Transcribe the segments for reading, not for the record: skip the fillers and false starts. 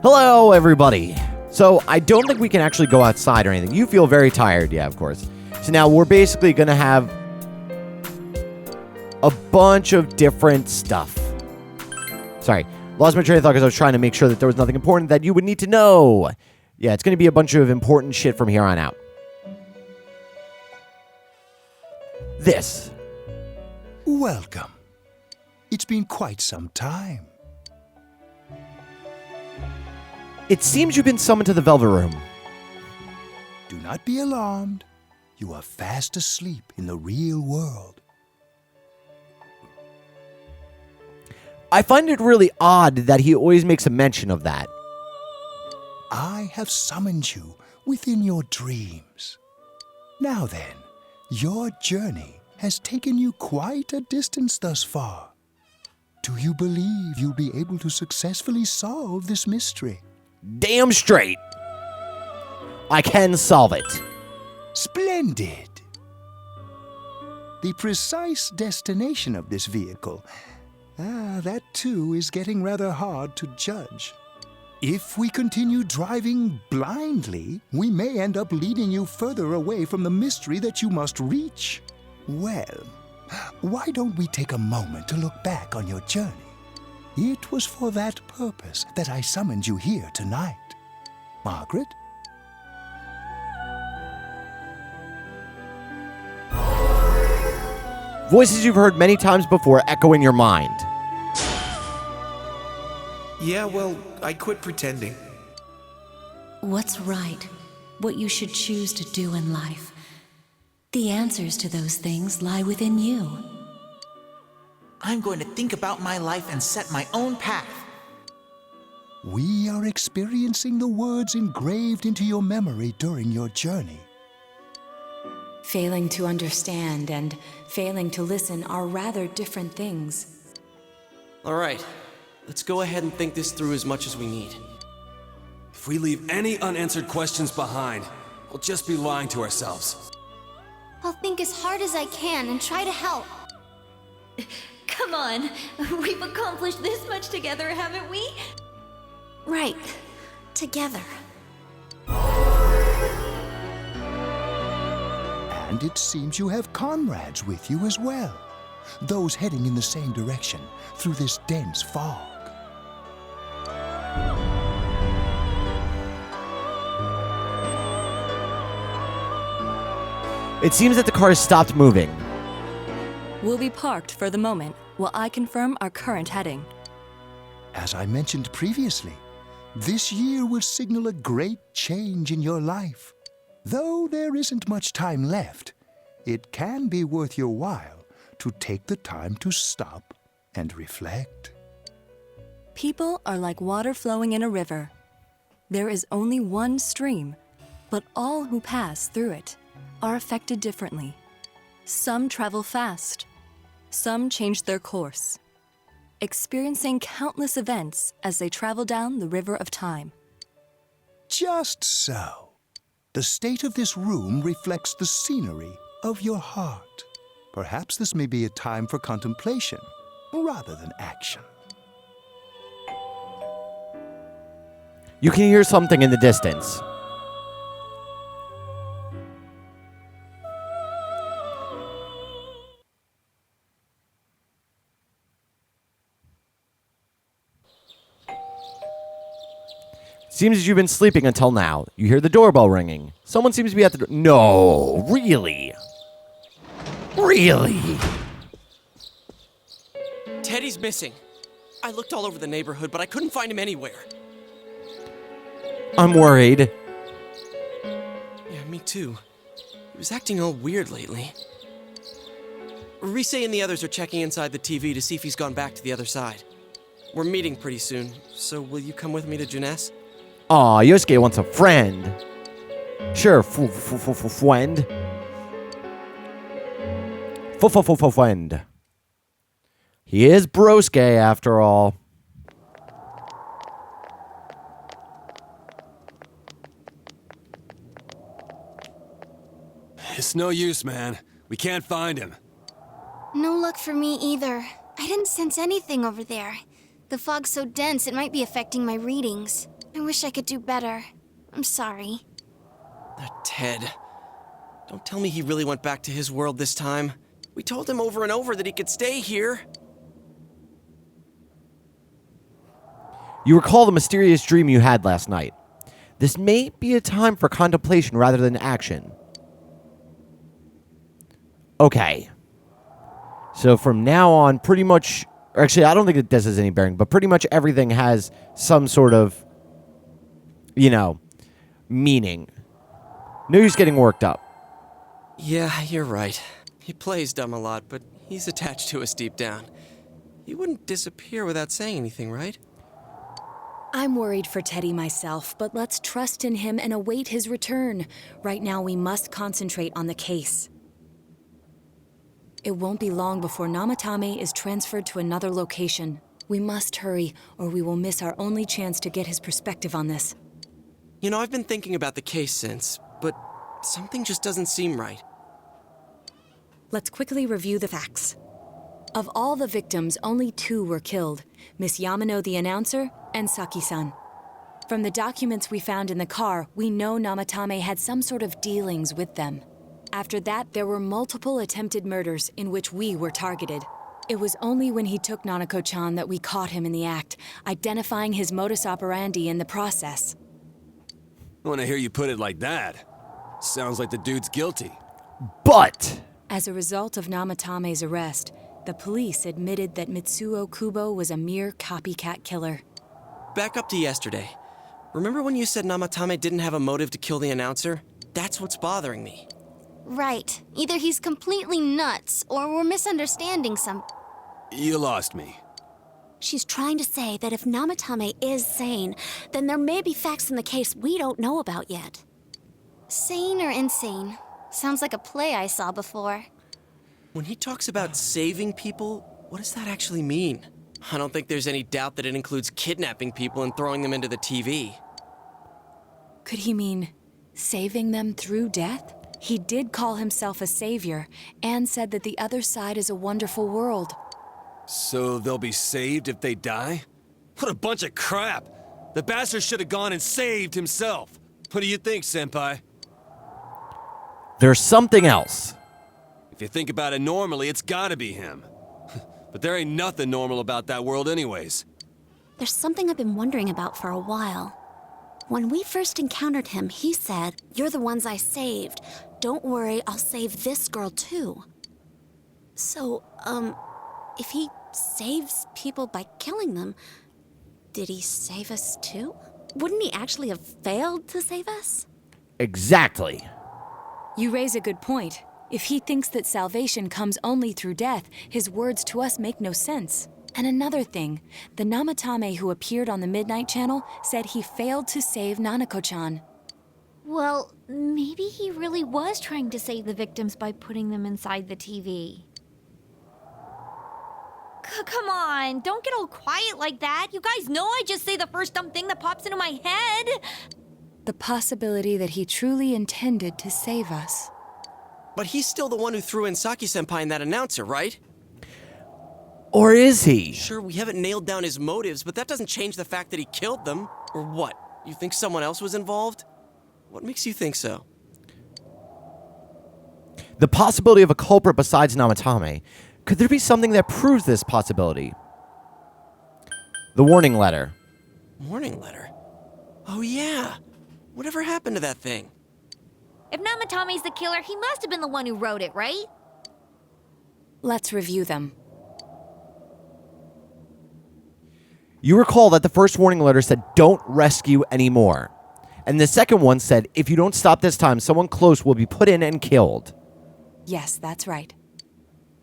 Hello, everybody. So, I don't think we can actually go outside or anything. You feel very tired, yeah, of course. So now we're basically going to have a bunch of different stuff. Sorry, lost my train of thought because I was trying to make sure that there was nothing important that you would need to know. Yeah, it's going to be a bunch of important shit from here on out. This. Welcome. It's been quite some time. It seems you've been summoned to the Velvet Room. Do not be alarmed. You are fast asleep in the real world. I find it really odd that he always makes a mention of that. I have summoned you within your dreams. Now then, your journey has taken you quite a distance thus far. Do you believe you'll be able to successfully solve this mystery? Damn straight. I can solve it. Splendid! The precise destination of this vehicle, that too is getting rather hard to judge. If we continue driving blindly, we may end up leading you further away from the mystery that you must reach. Well, why don't we take a moment to look back on your journey? It was for that purpose that I summoned you here tonight. Margaret? Voices you've heard many times before echo in your mind. Yeah, well, I quit pretending. What's right? What you should choose to do in life? The answers to those things lie within you. I'm going to think about my life and set my own path. We are experiencing the words engraved into your memory during your journey. Failing to understand and failing to listen are rather different things. All right, let's go ahead and think this through as much as we need. If we leave any unanswered questions behind, we'll just be lying to ourselves. I'll think as hard as I can and try to help. Come on, we've accomplished this much together, haven't we? Right. Together. And it seems you have comrades with you as well. Those heading in the same direction through this dense fog. It seems that the car has stopped moving. We'll be parked for the moment while I confirm our current heading. As I mentioned previously, this year will signal a great change in your life. Though there isn't much time left, it can be worth your while to take the time to stop and reflect. People are like water flowing in a river. There is only one stream, but all who pass through it are affected differently. Some travel fast. Some change their course, experiencing countless events as they travel down the river of time. Just so. The state of this room reflects the scenery of your heart. Perhaps this may be a time for contemplation rather than action. You can hear something in the distance. Seems as you've been sleeping until now. You hear the doorbell ringing. Someone seems to be at the door. No, really? Really? Teddy's missing. I looked all over the neighborhood, but I couldn't find him anywhere. I'm worried. Yeah, me too. He was acting all weird lately. Rise and the others are checking inside the TV to see if he's gone back to the other side. We're meeting pretty soon, so will you come with me to Jeunesse? Aw, Yosuke wants a friend. Sure, friend. Friend. He is broske after all. It's no use, man. We can't find him. No luck for me either. I didn't sense anything over there. The fog's so dense it might be affecting my readings. I wish I could do better. I'm sorry. That Ted. Don't tell me he really went back to his world this time. We told him over and over that he could stay here. You recall the mysterious dream you had last night. This may be a time for contemplation rather than action. Okay. So from now on, pretty much... Actually, I don't think that this has any bearing, but pretty much everything has some sort of, meaning. News getting worked up. Yeah, you're right. He plays dumb a lot, but he's attached to us deep down. He wouldn't disappear without saying anything, right? I'm worried for Teddy myself, but let's trust in him and await his return. Right now, we must concentrate on the case. It won't be long before Namatame is transferred to another location. We must hurry, or we will miss our only chance to get his perspective on this. I've been thinking about the case since, but something just doesn't seem right. Let's quickly review the facts. Of all the victims, only 2 were killed, Miss Yamano the announcer and Saki-san. From the documents we found in the car, we know Namatame had some sort of dealings with them. After that, there were multiple attempted murders in which we were targeted. It was only when he took Nanako-chan that we caught him in the act, identifying his modus operandi in the process. When I hear you put it like that, sounds like the dude's guilty. But... As a result of Namatame's arrest, the police admitted that Mitsuo Kubo was a mere copycat killer. Back up to yesterday. Remember when you said Namatame didn't have a motive to kill the announcer? That's what's bothering me. Right. Either he's completely nuts, or we're misunderstanding something. You lost me. She's trying to say that if Namatame is sane, then there may be facts in the case we don't know about yet. Sane or insane? Sounds like a play I saw before. When he talks about saving people, what does that actually mean? I don't think there's any doubt that it includes kidnapping people and throwing them into the TV. Could he mean saving them through death? He did call himself a savior and said that the other side is a wonderful world. So they'll be saved if they die? What a bunch of crap! The bastard should have gone and saved himself. What do you think, Senpai? there's something else. If you think about it normally, it's gotta be him. But there ain't nothing normal about that world anyways. There's something I've been wondering about for a while. When we first encountered him, he said, "You're the ones I saved. Don't worry, I'll save this girl too." So, if he saves people by killing them, did he save us too? Wouldn't he actually have failed to save us? Exactly. You raise a good point. If he thinks that salvation comes only through death, his words to us make no sense. And another thing, the Namatame who appeared on the Midnight Channel said he failed to save Nanako-chan. Well, maybe he really was trying to save the victims by putting them inside the TV. Come on, don't get all quiet like that. You guys know I just say the first dumb thing that pops into my head. The possibility that he truly intended to save us. But he's still the one who threw in Saki-senpai and that announcer, right? Or is he? Sure, we haven't nailed down his motives, but that doesn't change the fact that he killed them. Or what? You think someone else was involved? What makes you think so? The possibility of a culprit besides Namatame. Could there be something that proves this possibility? The warning letter. Warning letter? Oh yeah! Whatever happened to that thing? If Namatame's the killer, he must have been the one who wrote it, right? Let's review them. You recall that the first warning letter said, "Don't rescue anymore." And the second one said, "If you don't stop this time, someone close will be put in and killed." Yes, that's right.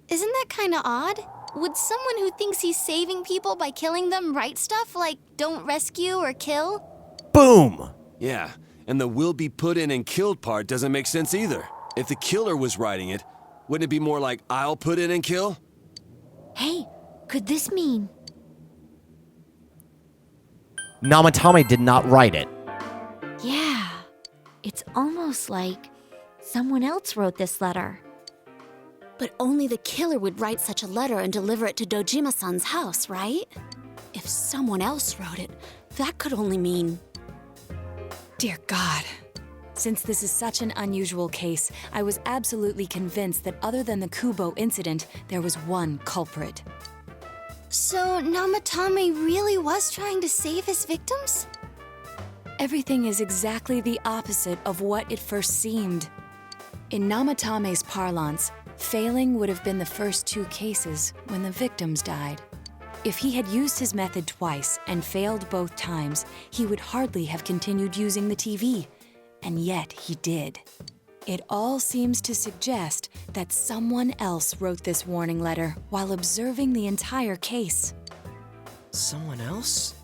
Isn't that kind of odd? Would someone who thinks he's saving people by killing them write stuff like, "Don't rescue or kill"? Boom! Yeah, and the will be put in and killed part doesn't make sense either. If the killer was writing it, wouldn't it be more like, "I'll put in and kill"? Hey, could this mean... Namatame did not write it. Yeah, it's almost like someone else wrote this letter. But only the killer would write such a letter and deliver it to Dojima-san's house, right? If someone else wrote it, that could only mean... Dear God. Since this is such an unusual case, I was absolutely convinced that other than the Kubo incident, there was one culprit. So Namatame really was trying to save his victims? Everything is exactly the opposite of what it first seemed. In Namatame's parlance, failing would have been the first 2 cases when the victims died. If he had used his method twice and failed both times, he would hardly have continued using the TV. And yet he did. It all seems to suggest that someone else wrote this warning letter while observing the entire case. Someone else?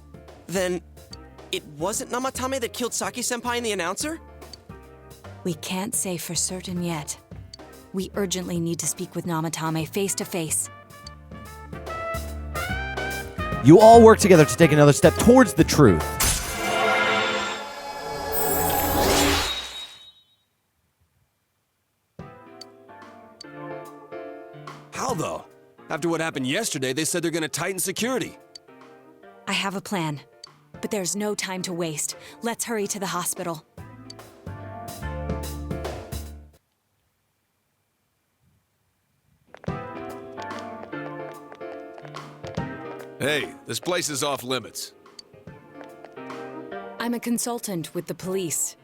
Then it wasn't Namatame that killed Saki-senpai and the announcer? We can't say for certain yet. We urgently need to speak with Namatame face to face. You all work together to take another step towards the truth. How, though? After what happened yesterday, they said they're gonna tighten security. I have a plan, but there's no time to waste. Let's hurry to the hospital. Hey, this place is off limits. I'm a consultant with the police.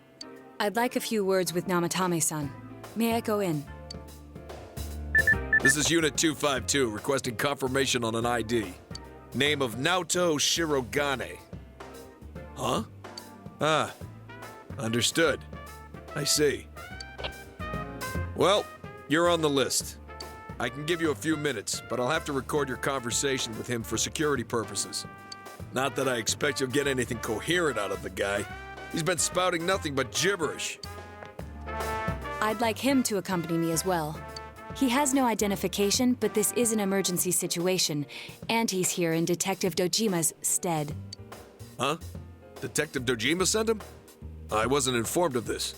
I'd like a few words with Namatame-san. May I go in? This is Unit 252, requesting confirmation on an ID. Name of Naoto Shirogane. Huh? Ah, understood. I see. Well, you're on the list. I can give you a few minutes, but I'll have to record your conversation with him for security purposes. Not that I expect you'll get anything coherent out of the guy. He's been spouting nothing but gibberish. I'd like him to accompany me as well. He has no identification, but this is an emergency situation, and he's here in Detective Dojima's stead. Huh? Detective Dojima sent him? I wasn't informed of this.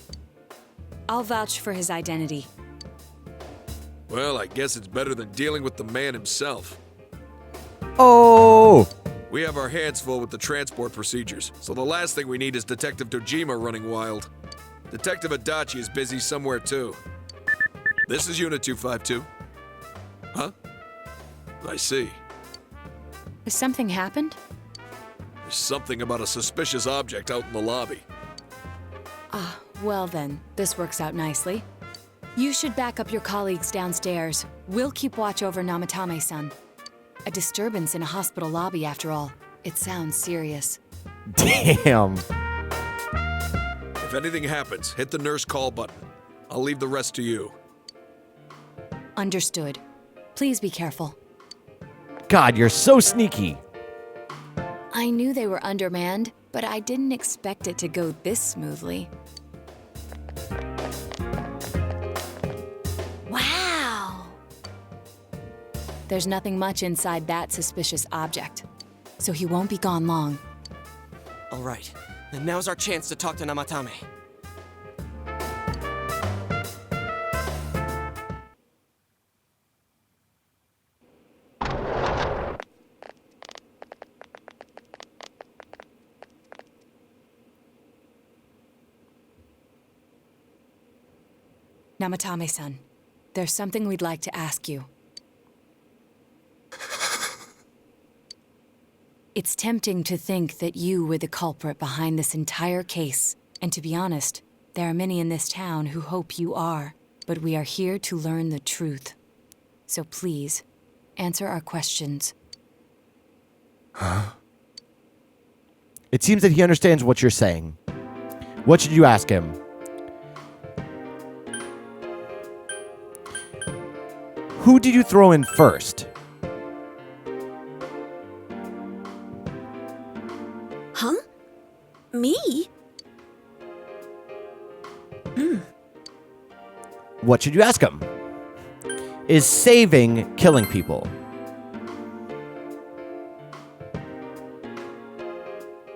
I'll vouch for his identity. Well, I guess it's better than dealing with the man himself. Oh! We have our hands full with the transport procedures, so the last thing we need is Detective Dojima running wild. Detective Adachi is busy somewhere too. This is Unit 252. Huh? I see. Has something happened? There's something about a suspicious object out in the lobby. Ah, well then, this works out nicely. You should back up your colleagues downstairs. We'll keep watch over Namatame-san. A disturbance in a hospital lobby, after all. It sounds serious. Damn. If anything happens, hit the nurse call button. I'll leave the rest to you. Understood. Please be careful. God, you're so sneaky. I knew they were undermanned, but I didn't expect it to go this smoothly. Wow! There's nothing much inside that suspicious object, so he won't be gone long. All right, then now's our chance to talk to Namatame. Namatame-san, there's something we'd like to ask you. It's tempting to think that you were the culprit behind this entire case, and to be honest, there are many in this town who hope you are, but we are here to learn the truth. So please, answer our questions. Huh? It seems that he understands what you're saying. What should you ask him? Who did you throw in first? Huh? Me? What should you ask him? Is saving killing people?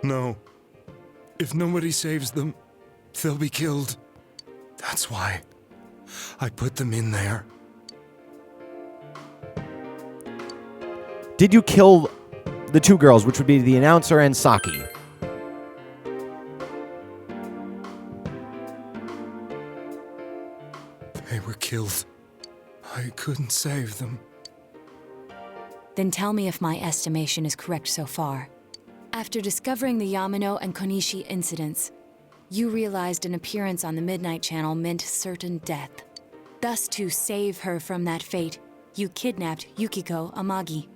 No. If nobody saves them, they'll be killed. That's why I put them in there. Did you kill the two girls, which would be the announcer and Saki? They were killed. I couldn't save them. Then tell me if my estimation is correct so far. After discovering the Yamano and Konishi incidents, you realized an appearance on the Midnight Channel meant certain death. Thus, to save her from that fate, you kidnapped Yukiko Amagi.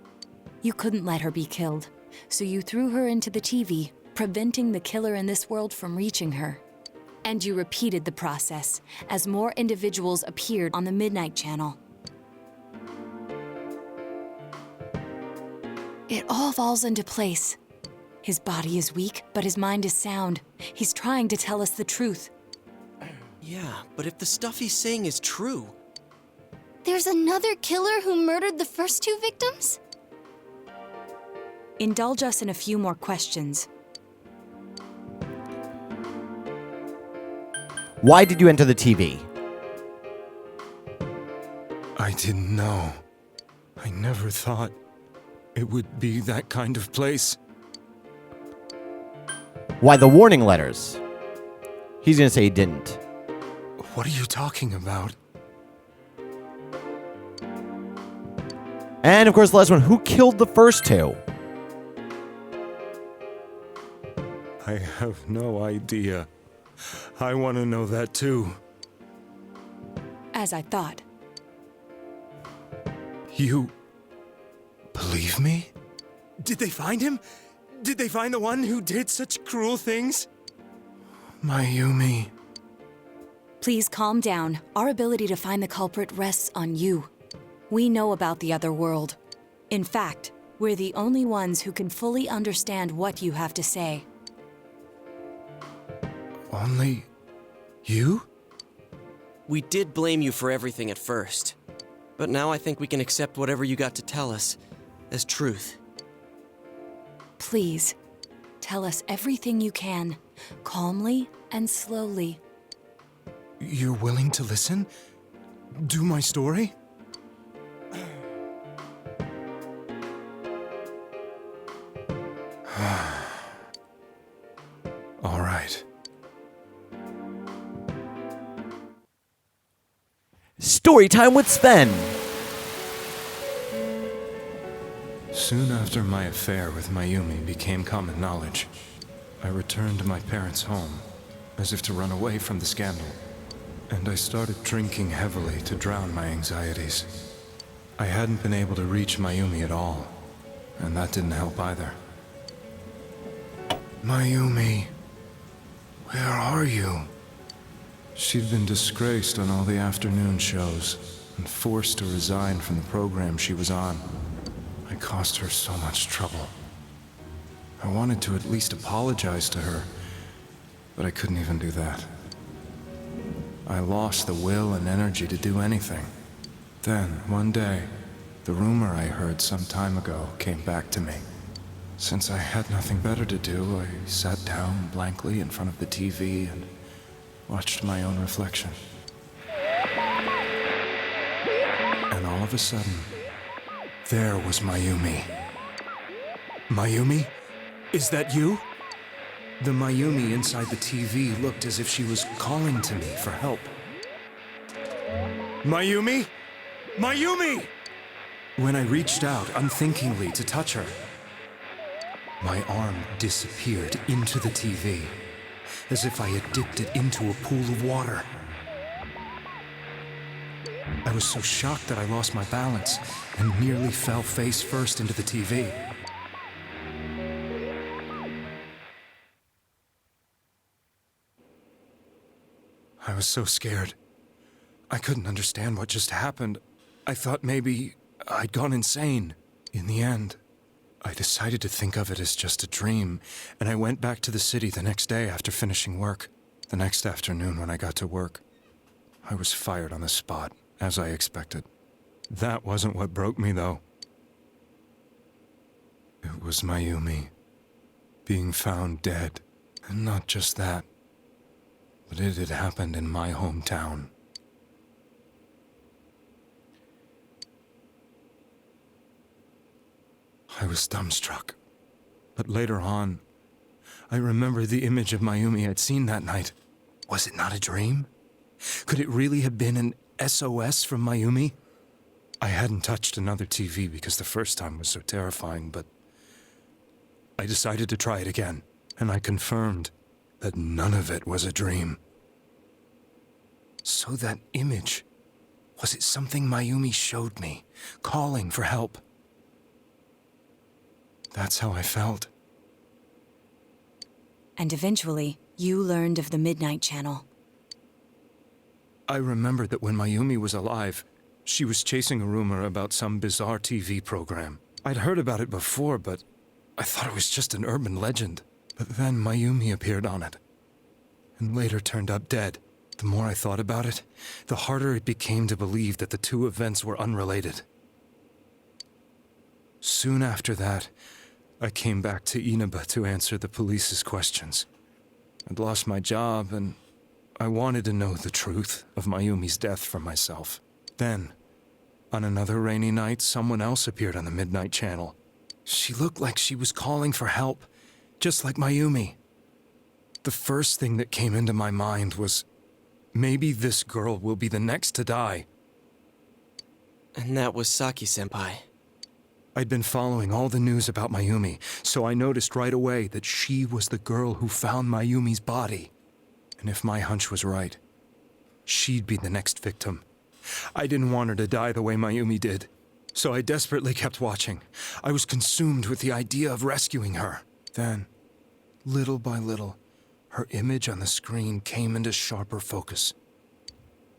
You couldn't let her be killed, so you threw her into the TV, preventing the killer in this world from reaching her. And you repeated the process as more individuals appeared on the Midnight Channel. It all falls into place. His body is weak, but his mind is sound. He's trying to tell us the truth. Yeah, but if the stuff he's saying is true... There's another killer who murdered the first two victims? Indulge us in a few more questions. Why did you enter the TV? I didn't know. I never thought it would be that kind of place. Why the warning letters? He's gonna say he didn't. What are you talking about? And of course, the last one, who killed the first two? I have no idea. I want to know that too. As I thought. You believe me? Did they find him? Did they find the one who did such cruel things? Mayumi. Please calm down. Our ability to find the culprit rests on you. We know about the other world. In fact, we're the only ones who can fully understand what you have to say. Only you? We did blame you for everything at first. But now I think we can accept whatever you got to tell us as truth. Please, tell us everything you can, calmly and slowly. You're willing to listen? Do my story? All right. Story time with Sven. Soon after my affair with Mayumi became common knowledge, I returned to my parents' home, as if to run away from the scandal. And I started drinking heavily to drown my anxieties. I hadn't been able to reach Mayumi at all, and that didn't help either. Mayumi, where are you? She'd been disgraced on all the afternoon shows, and forced to resign from the program she was on. I caused her so much trouble. I wanted to at least apologize to her, but I couldn't even do that. I lost the will and energy to do anything. Then, one day, the rumor I heard some time ago came back to me. Since I had nothing better to do, I sat down blankly in front of the TV and watched my own reflection. And all of a sudden, there was Mayumi. Mayumi? Is that you? The Mayumi inside the TV looked as if she was calling to me for help. Mayumi? Mayumi! When I reached out unthinkingly to touch her, my arm disappeared into the TV, as if I had dipped it into a pool of water. I was so shocked that I lost my balance and nearly fell face first into the TV. I was so scared. I couldn't understand what just happened. I thought maybe I'd gone insane. In the end, I decided to think of it as just a dream, and I went back to the city the next day after finishing work. The next afternoon when I got to work, I was fired on the spot, as I expected. That wasn't what broke me, though. It was Mayumi being found dead. And not just that, but it had happened in my hometown. I was dumbstruck. But later on, I remembered the image of Mayumi I'd seen that night. Was it not a dream? Could it really have been an SOS from Mayumi? I hadn't touched another TV because the first time was so terrifying, but I decided to try it again, and I confirmed that none of it was a dream. So that image, was it something Mayumi showed me, calling for help? That's how I felt. And eventually, you learned of the Midnight Channel. I remembered that when Mayumi was alive, she was chasing a rumor about some bizarre TV program. I'd heard about it before, but I thought it was just an urban legend. But then Mayumi appeared on it, and later turned up dead. The more I thought about it, the harder it became to believe that the two events were unrelated. Soon after that, I came back to Inaba to answer the police's questions. I'd lost my job, and I wanted to know the truth of Mayumi's death for myself. Then, on another rainy night, someone else appeared on the Midnight Channel. She looked like she was calling for help, just like Mayumi. The first thing that came into my mind was, maybe this girl will be the next to die. And that was Saki-senpai. I'd been following all the news about Mayumi, so I noticed right away that she was the girl who found Mayumi's body. And if my hunch was right, she'd be the next victim. I didn't want her to die the way Mayumi did, so I desperately kept watching. I was consumed with the idea of rescuing her. Then, little by little, her image on the screen came into sharper focus.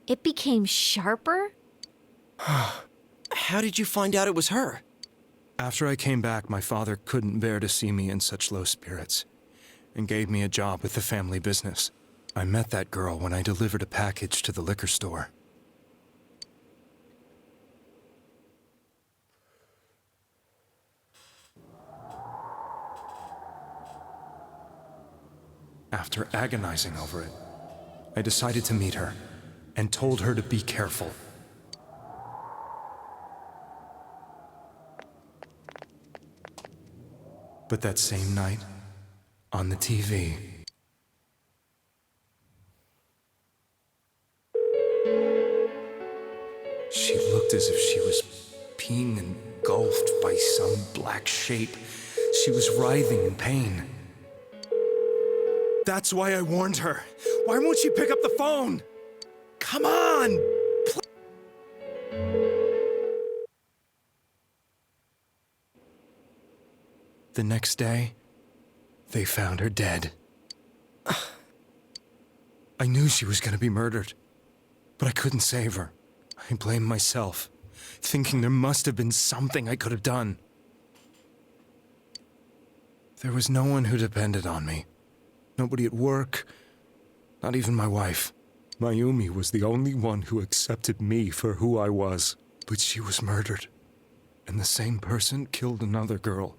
It became sharper? How did you find out it was her? After I came back, my father couldn't bear to see me in such low spirits, and gave me a job with the family business. I met that girl when I delivered a package to the liquor store. After agonizing over it, I decided to meet her, and told her to be careful. But that same night, on the TV, she looked as if she was being engulfed by some black shape. She was writhing in pain. That's why I warned her. Why won't she pick up the phone? Come on! The next day, they found her dead. I knew she was going to be murdered, but I couldn't save her. I blamed myself, thinking there must have been something I could have done. There was no one who depended on me. Nobody at work, not even my wife. Mayumi was the only one who accepted me for who I was. But she was murdered, and the same person killed another girl.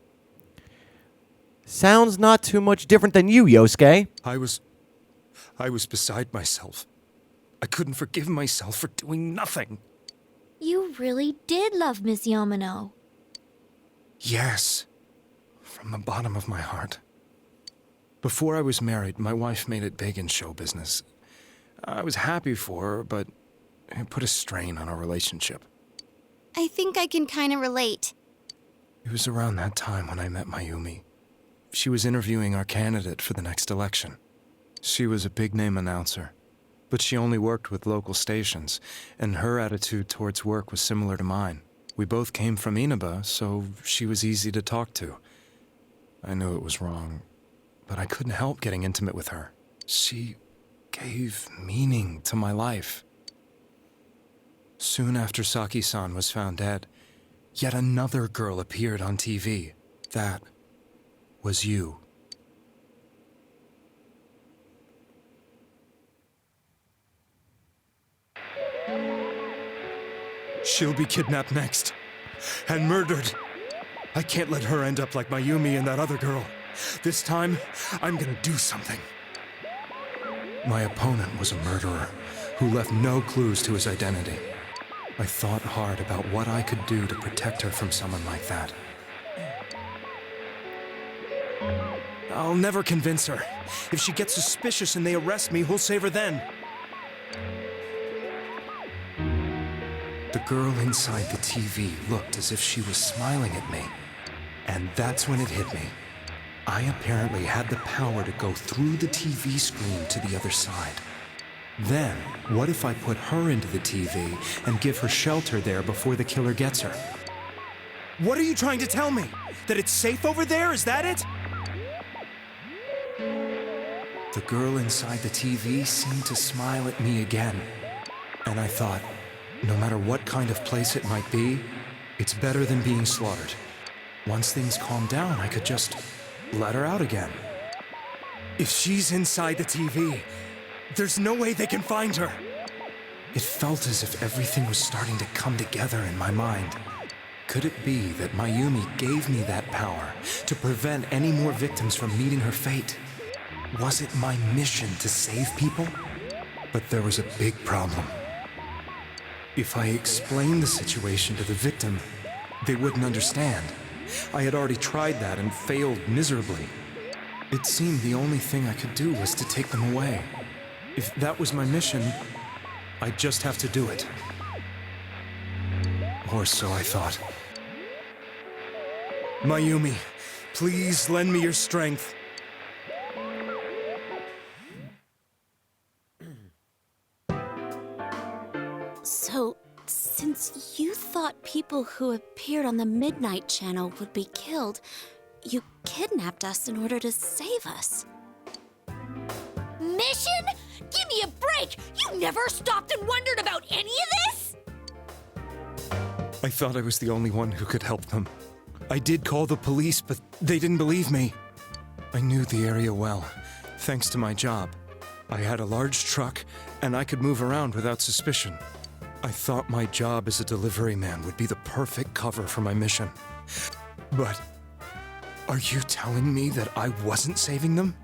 Sounds not too much different than you, Yosuke. I was beside myself. I couldn't forgive myself for doing nothing. You really did love Miss Yamano. Yes, from the bottom of my heart. Before I was married, my wife made it big in show business. I was happy for her, but it put a strain on our relationship. I think I can kind of relate. It was around that time when I met Mayumi. She was interviewing our candidate for the next election. She was a big-name announcer, but she only worked with local stations, and her attitude towards work was similar to mine. We both came from Inaba, so she was easy to talk to. I knew it was wrong, but I couldn't help getting intimate with her. She gave meaning to my life. Soon after Saki-san was found dead, yet another girl appeared on TV. That was you. She'll be kidnapped next, and murdered. I can't let her end up like Mayumi and that other girl. This time, I'm gonna do something. My opponent was a murderer who left no clues to his identity. I thought hard about what I could do to protect her from someone like that. I'll never convince her. If she gets suspicious and they arrest me, who'll save her then? girl inside the TV looked as if she was smiling at me. And that's when it hit me. I apparently had the power to go through the TV screen to the other side. Then, what if I put her into the TV and give her shelter there before the killer gets her? What are you trying to tell me? That it's safe over there? Is that it? The girl inside the TV seemed to smile at me again. And I thought, no matter what kind of place it might be, it's better than being slaughtered. Once things calm down, I could just let her out again. If she's inside the TV, there's no way they can find her. It felt as if everything was starting to come together in my mind. Could it be that Mayumi gave me that power to prevent any more victims from meeting her fate? Was it my mission to save people? But there was a big problem. If I explained the situation to the victim, they wouldn't understand. I had already tried that and failed miserably. It seemed the only thing I could do was to take them away. If that was my mission, I'd just have to do it. Or so I thought. Mayumi, please lend me your strength. So, since you thought people who appeared on the Midnight Channel would be killed, you kidnapped us in order to save us. Mission? Give me a break! You never stopped and wondered about any of this? I thought I was the only one who could help them. I did call the police, but they didn't believe me. I knew the area well, thanks to my job. I had a large truck, and I could move around without suspicion. I thought my job as a delivery man would be the perfect cover for my mission. But are you telling me that I wasn't saving them?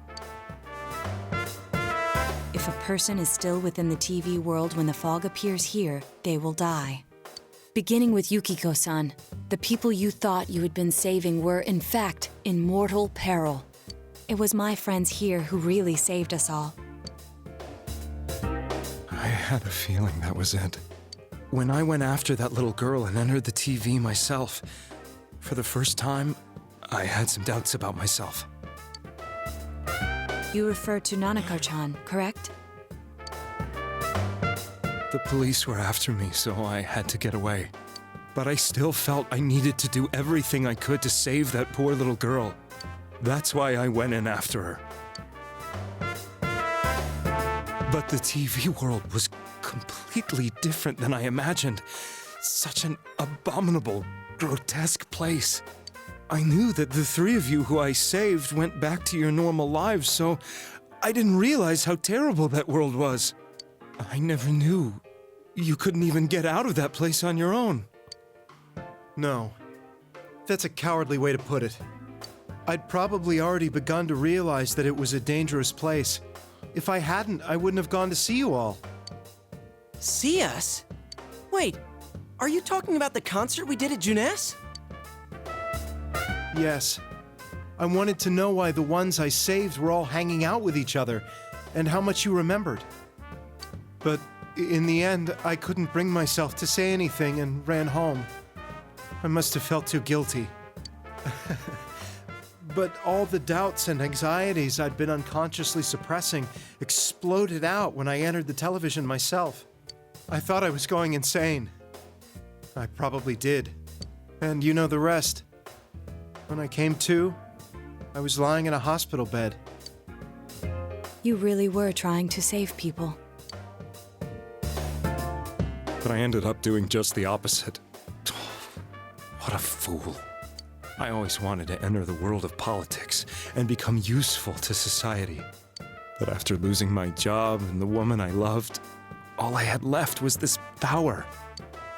If a person is still within the TV world when the fog appears here, they will die. Beginning with Yukiko-san, the people you thought you had been saving were, in fact, in mortal peril. It was my friends here who really saved us all. I had a feeling that was it. When I went after that little girl and entered the TV myself, for the first time, I had some doubts about myself. You refer to Nanako-chan, correct? The police were after me, so I had to get away. But I still felt I needed to do everything I could to save that poor little girl. That's why I went in after her. But the TV world was completely different than I imagined. Such an abominable, grotesque place. I knew that the three of you who I saved went back to your normal lives, so I didn't realize how terrible that world was. I never knew you couldn't even get out of that place on your own. No. That's a cowardly way to put it. I'd probably already begun to realize that it was a dangerous place. If I hadn't, I wouldn't have gone to see you all. See us? Wait, are you talking about the concert we did at Juness? Yes. I wanted to know why the ones I saved were all hanging out with each other, and how much you remembered. But in the end, I couldn't bring myself to say anything and ran home. I must have felt too guilty. But all the doubts and anxieties I'd been unconsciously suppressing exploded out when I entered the television myself. I thought I was going insane. I probably did. And you know the rest. When I came to, I was lying in a hospital bed. You really were trying to save people. But I ended up doing just the opposite. What a fool. I always wanted to enter the world of politics and become useful to society. But after losing my job and the woman I loved, all I had left was this power.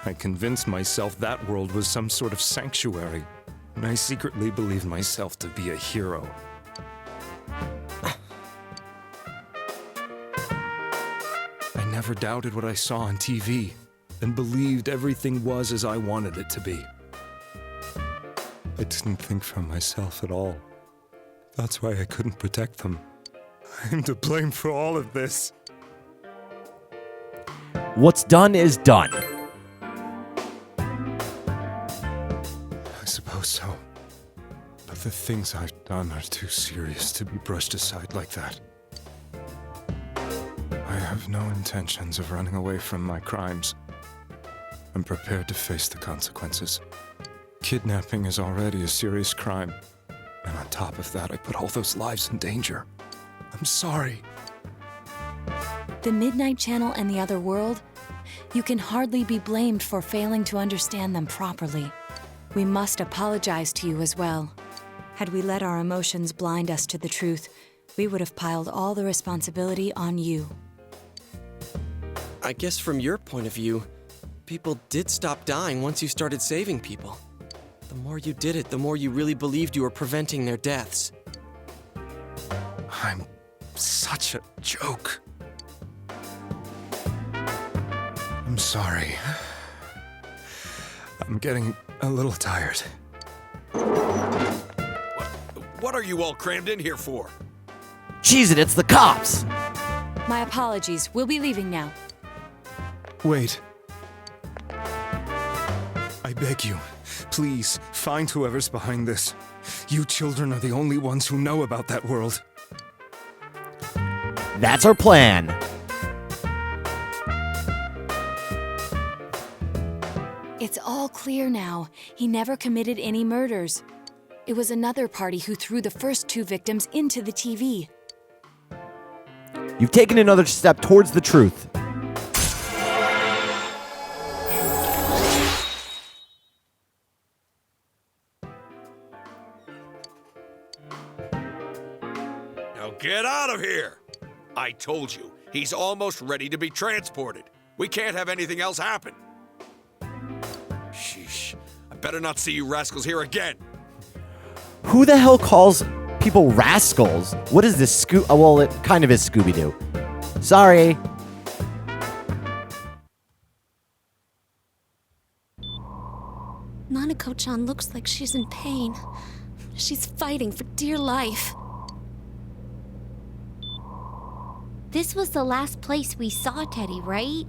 I convinced myself that world was some sort of sanctuary, and I secretly believed myself to be a hero. I never doubted what I saw on TV, and believed everything was as I wanted it to be. I didn't think for myself at all. That's why I couldn't protect them. I'm to blame for all of this. What's done is done. The things I've done are too serious to be brushed aside like that. I have no intentions of running away from my crimes. I'm prepared to face the consequences. Kidnapping is already a serious crime, and on top of that, I put all those lives in danger. I'm sorry. The Midnight Channel and the other world, you can hardly be blamed for failing to understand them properly. We must apologize to you as well. Had we let our emotions blind us to the truth, we would have piled all the responsibility on you. I guess from your point of view, people did stop dying once you started saving people. The more you did it, the more you really believed you were preventing their deaths. I'm such a joke. I'm sorry. I'm getting a little tired. What are you all crammed in here for? Jeez, it's the cops! My apologies. We'll be leaving now. Wait. I beg you, please, find whoever's behind this. You children are the only ones who know about that world. That's our plan. It's all clear now. He never committed any murders. It was another party who threw the first 2 victims into the TV. You've taken another step towards the truth. Now get out of here! I told you, he's almost ready to be transported. We can't have anything else happen. Sheesh. I better not see you rascals here again. Who the hell calls people rascals? What is this well, it kind of is Scooby-Doo. Sorry. Nanako-chan looks like she's in pain. She's fighting for dear life. This was the last place we saw Teddy, right?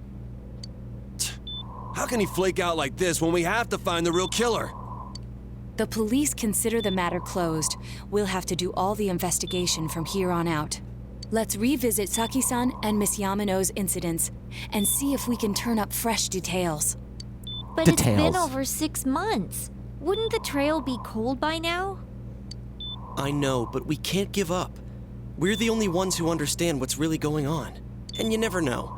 How can he flake out like this when we have to find the real killer? The police consider the matter closed. We'll have to do all the investigation from here on out. Let's revisit Saki-san and Miss Yamano's incidents and see if we can turn up fresh details. But it's been over 6 months. Wouldn't the trail be cold by now? I know, but we can't give up. We're the only ones who understand what's really going on. And you never know.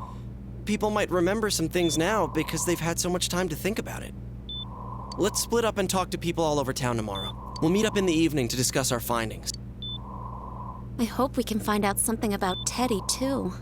People might remember some things now because they've had so much time to think about it. Let's split up and talk to people all over town tomorrow. We'll meet up in the evening to discuss our findings. I hope we can find out something about Teddy, too.